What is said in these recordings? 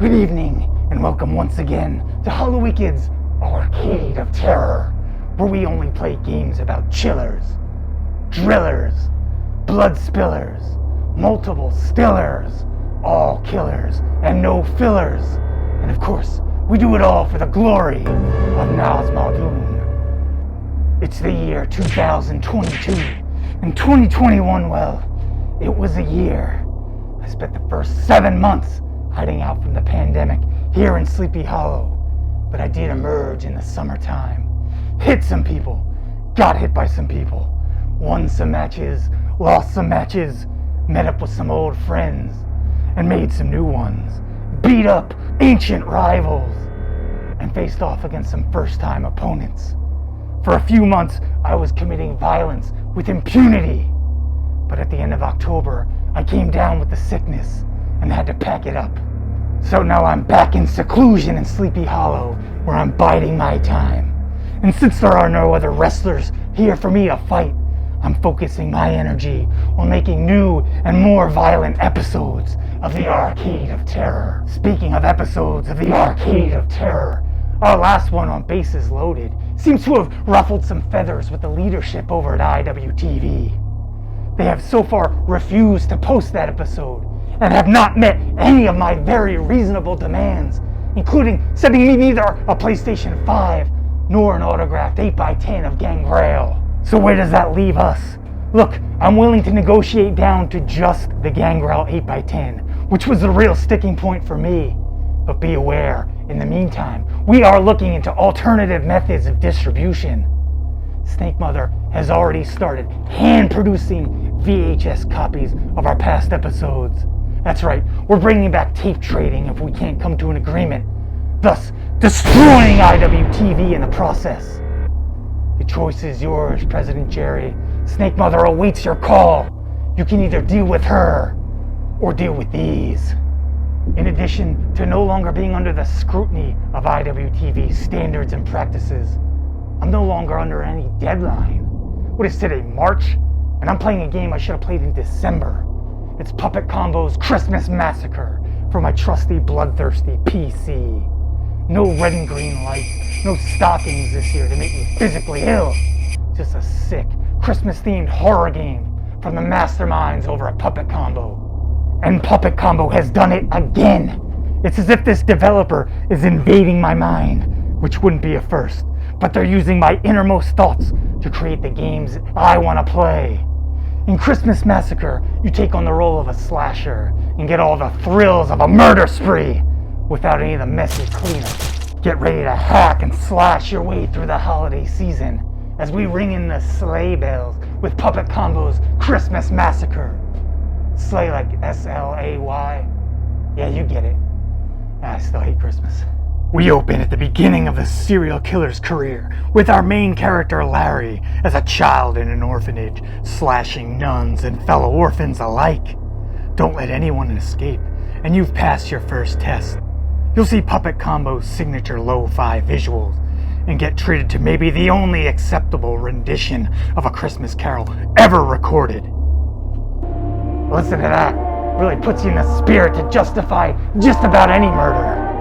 Good evening, and welcome once again to HalloWicked's Arcade of Terror, where we only play games about chillers, drillers, blood spillers, multiple stillers, all killers, and no fillers. And of course, we do it all for the glory of Nazmadoon. It's the year 2022, and 2021, well, it was a year. I spent the first 7 months hiding out from the pandemic here in Sleepy Hollow, but I did emerge in the summertime. Hit some people, got hit by some people, won some matches, lost some matches, met up with some old friends, and made some new ones, beat up ancient rivals, and faced off against some first-time opponents. For a few months, I was committing violence with impunity, but at the end of October, I came down with the sickness and had to pack it up. So now I'm back in seclusion in Sleepy Hollow, where I'm biding my time. And since there are no other wrestlers here for me to fight, I'm focusing my energy on making new and more violent episodes of the Arcade of Terror. Speaking of episodes of the Arcade of Terror, our last one on Bases Loaded seems to have ruffled some feathers with the leadership over at IWTV. They have so far refused to post that episode and have not met any of my very reasonable demands, including sending me neither a PlayStation 5 nor an autographed 8x10 of Gangrel. So where does that leave us? Look, I'm willing to negotiate down to just the Gangrel 8x10, which was the real sticking point for me. But be aware, in the meantime, we are looking into alternative methods of distribution. Snake Mother has already started hand-producing VHS copies of our past episodes. That's right, we're bringing back tape trading if we can't come to an agreement, thus destroying IWTV in the process. The choice is yours, President Jerry. Snake Mother awaits your call. You can either deal with her or deal with these. In addition to no longer being under the scrutiny of IWTV's standards and practices, I'm no longer under any deadline. What is today, March? And I'm playing a game I should have played in December. It's Puppet Combo's Christmas Massacre for my trusty bloodthirsty PC. No red and green lights, no stockings this year to make me physically ill. Just a sick, Christmas-themed horror game from the masterminds over at Puppet Combo. And Puppet Combo has done it again. It's as if this developer is invading my mind, which wouldn't be a first, but they're using my innermost thoughts to create the games I want to play. In Christmas Massacre, you take on the role of a slasher and get all the thrills of a murder spree without any of the messy cleanup. Get ready to hack and slash your way through the holiday season as we ring in the sleigh bells with Puppet Combo's Christmas Massacre. Slay like S-L-A-Y. Yeah, you get it. I still hate Christmas. We open at the beginning of the serial killer's career with our main character Larry as a child in an orphanage, slashing nuns and fellow orphans alike. Don't let anyone escape, and you've passed your first test. You'll see Puppet Combo's signature lo-fi visuals and get treated to maybe the only acceptable rendition of A Christmas Carol ever recorded. Listen to that. Really puts you in the spirit to justify just about any murder.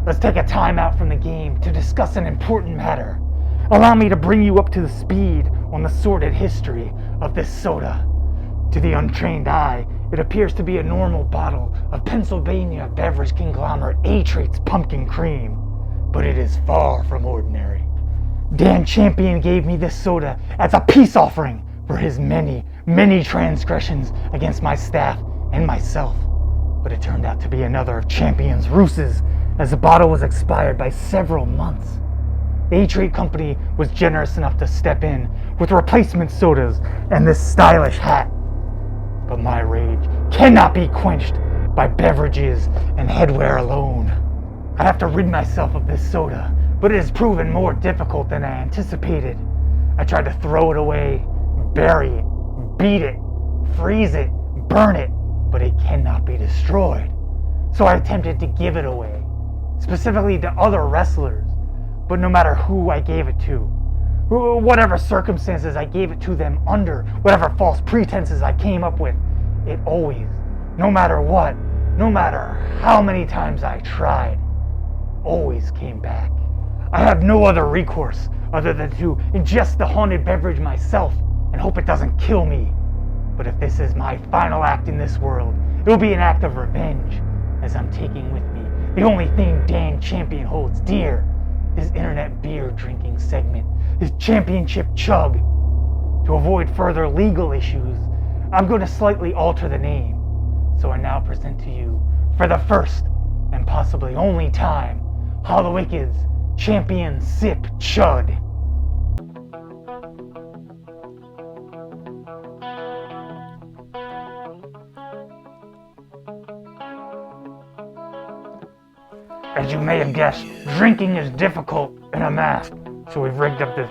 Let's take a time out from the game to discuss an important matter. Allow me to bring you up to the speed on the sordid history of this soda. To the untrained eye, it appears to be a normal bottle of Pennsylvania beverage conglomerate A-Trait's pumpkin cream, but it is far from ordinary. Dan Champion gave me this soda as a peace offering for his many, many transgressions against my staff and myself, but it turned out to be another of Champion's ruses, as the bottle was expired by several months. The A-Trait Company was generous enough to step in with replacement sodas and this stylish hat. But my rage cannot be quenched by beverages and headwear alone. I have to rid myself of this soda, but it has proven more difficult than I anticipated. I tried to throw it away, bury it, beat it, freeze it, burn it, but it cannot be destroyed. So I attempted to give it away, specifically to other wrestlers, but no matter who I gave it to, whatever circumstances I gave it to them under, whatever false pretenses I came up with, it always, no matter what, no matter how many times I tried, always came back. I have no other recourse other than to ingest the haunted beverage myself and hope it doesn't kill me. But if this is my final act in this world, it will be an act of revenge, as I'm taking with me the only thing Dan Champion holds dear, his internet beer drinking segment, his championship chug. To avoid further legal issues, I'm going to slightly alter the name. So I now present to you, for the first and possibly only time, Hallowicked's Champion Sip Chud. As you may have guessed, drinking is difficult in a mask, so we've rigged up this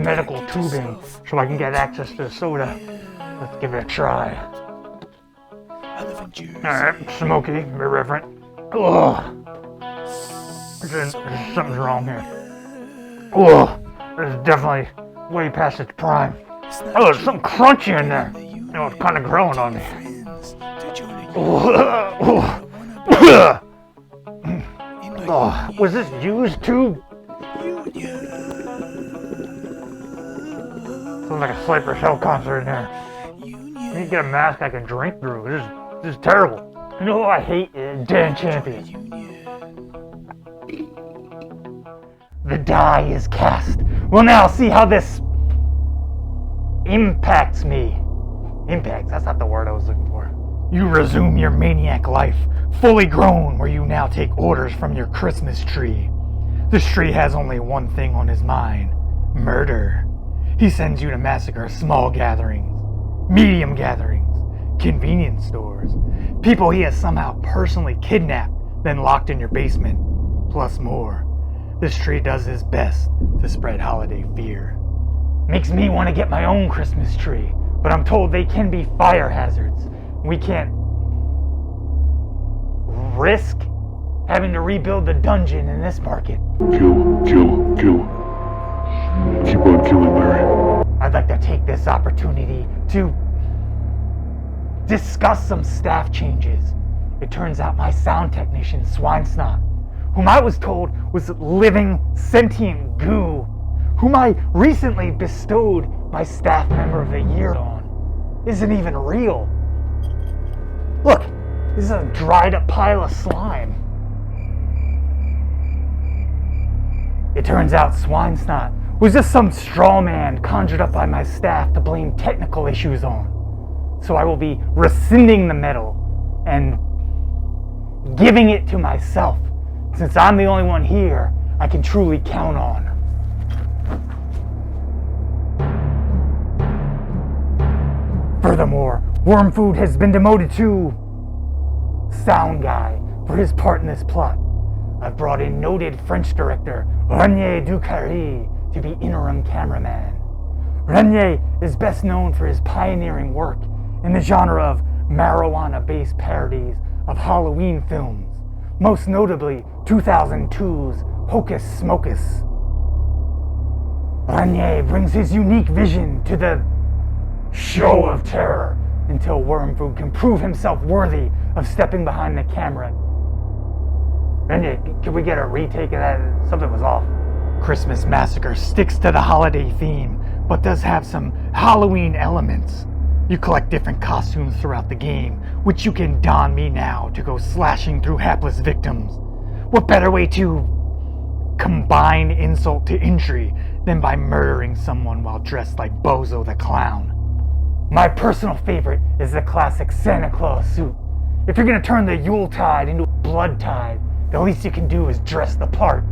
medical tubing so I can get access to the soda. Let's give it a try. Alright, smoky, irreverent. Ugh. Something's wrong here. Ugh. This is definitely way past its prime. Oh, there's something crunchy in there. You know, it's kind of growing on me. Oh, was this used tube? Sounds like a Cypress Hill concert in here. I need to get a mask I can drink through. This is terrible. You know who I hate? Dan Champion. The die is cast. We'll now see how this impacts me. Impacts, that's not the word I was looking for. You resume your maniac life, fully grown, where you now take orders from your Christmas tree. This tree has only one thing on his mind: murder. He sends you to massacre small gatherings, medium gatherings, convenience stores, people he has somehow personally kidnapped, then locked in your basement, plus more. This tree does his best to spread holiday fear. Makes me want to get my own Christmas tree, but I'm told they can be fire hazards. We can't risk having to rebuild the dungeon in this market. Kill. Keep on killing, Larry. I'd like to take this opportunity to discuss some staff changes. It turns out my sound technician, Swinesnot, whom I was told was living, sentient goo, whom I recently bestowed my Staff Member of the Year on, isn't even real. Look, this is a dried up pile of slime. It turns out Swinesnot was just some straw man conjured up by my staff to blame technical issues on. So I will be rescinding the medal and giving it to myself, since I'm the only one here I can truly count on. Furthermore, Wormfood has been demoted to sound guy for his part in this plot. I've brought in noted French director Renier Ducarry to be interim cameraman. Renier is best known for his pioneering work in the genre of marijuana-based parodies of Halloween films, most notably 2002's Hocus Smocus. Renier brings his unique vision to the show of terror until Wormfood can prove himself worthy of stepping behind the camera. Renier, can we get a retake of that? Something was off. Christmas Massacre sticks to the holiday theme, but does have some Halloween elements. You collect different costumes throughout the game, which you can don me now to go slashing through hapless victims. What better way to combine insult to injury than by murdering someone while dressed like Bozo the Clown? My personal favorite is the classic Santa Claus suit. If you're gonna turn the Yuletide into a blood tide, the least you can do is dress the part.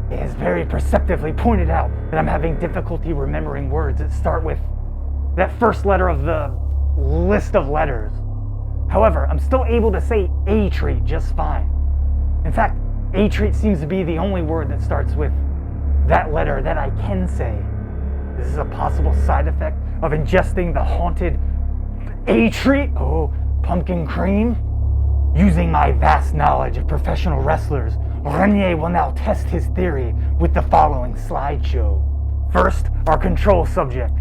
It has very perceptively pointed out that I'm having difficulty remembering words that start with that first letter of the list of letters. However, I'm still able to say A-treat just fine. In fact, A-treat seems to be the only word that starts with that letter that I can say. This is a possible side effect of ingesting the haunted A-treat? Oh, pumpkin cream? Using my vast knowledge of professional wrestlers, Renier will now test his theory with the following slideshow. First, our control subject.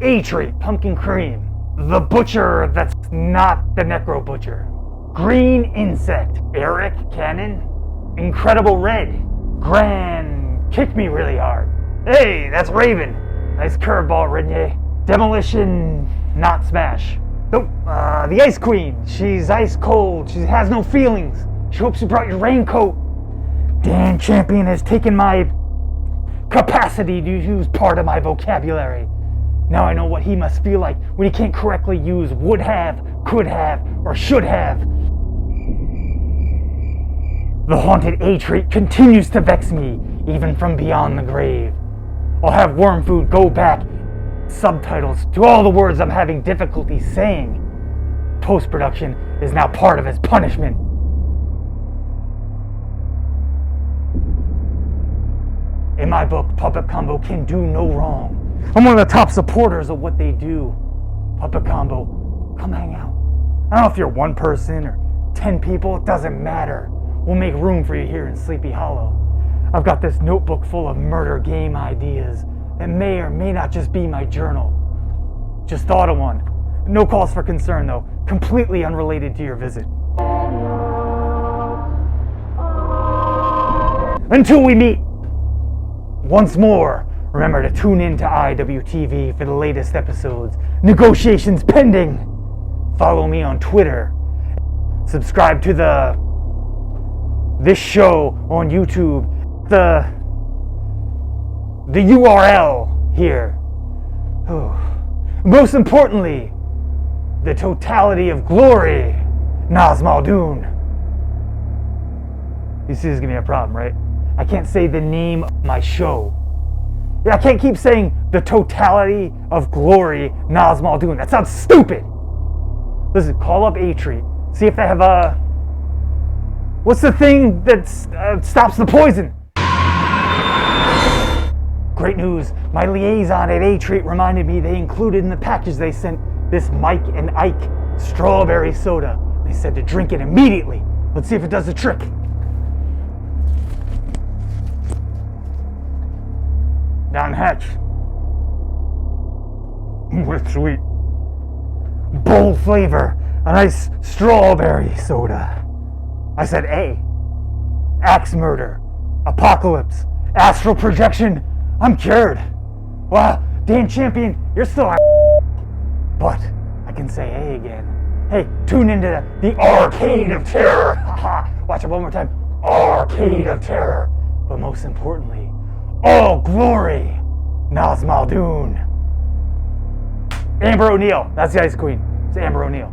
A-Trait Pumpkin Cream. The butcher that's not the Necro Butcher. Green Insect. Eric Cannon. Incredible Red. Gran kicked me really hard. Hey, that's Raven. Nice curveball, Renier. Demolition, not Smash. Nope, the Ice Queen. She's ice cold. She has no feelings. She hopes you brought your raincoat. Dan Champion has taken my capacity to use part of my vocabulary. Now I know what he must feel like when he can't correctly use would have, could have, or should have. The haunted A-Trait continues to vex me, even from beyond the grave. I'll have Wormfood go back subtitles to all the words I'm having difficulty saying. Post-production is now part of his punishment. In my book, Puppet Combo can do no wrong. I'm one of the top supporters of what they do. Puppet Combo, come hang out. I don't know if you're one person or 10 people, it doesn't matter. We'll make room for you here in Sleepy Hollow. I've got this notebook full of murder game ideas that may or may not just be my journal. Just thought of one. No cause for concern though, completely unrelated to your visit. Until we meet once more, remember to tune in to IWTV for the latest episodes. Negotiations pending. Follow me on Twitter. Subscribe to this show on YouTube. The URL here. Most importantly, the totality of glory, Naz Muldoon. You see, this is gonna be a problem, right? I can't say the name of my show. Yeah, I can't keep saying the totality of glory, Naz Muldoon. That sounds stupid. Listen, call up A-Trait. See if they have what's the thing that stops the poison? Great news. My liaison at A-Trait reminded me they included in the package they sent this Mike and Ike strawberry soda. They said to drink it immediately. Let's see if it does the trick. Down hatch. With sweet. Bold flavor. A nice strawberry soda. I said A. Axe murder. Apocalypse. Astral projection. I'm cured. Wow, Dan Champion, you're still but I can say A again. Hey, tune into the Arcade of Terror. Watch it one more time. Arcade of Terror. But most importantly, all glory, Naz Muldoon. Amber O'Neil. That's the Ice Queen. It's Amber O'Neil.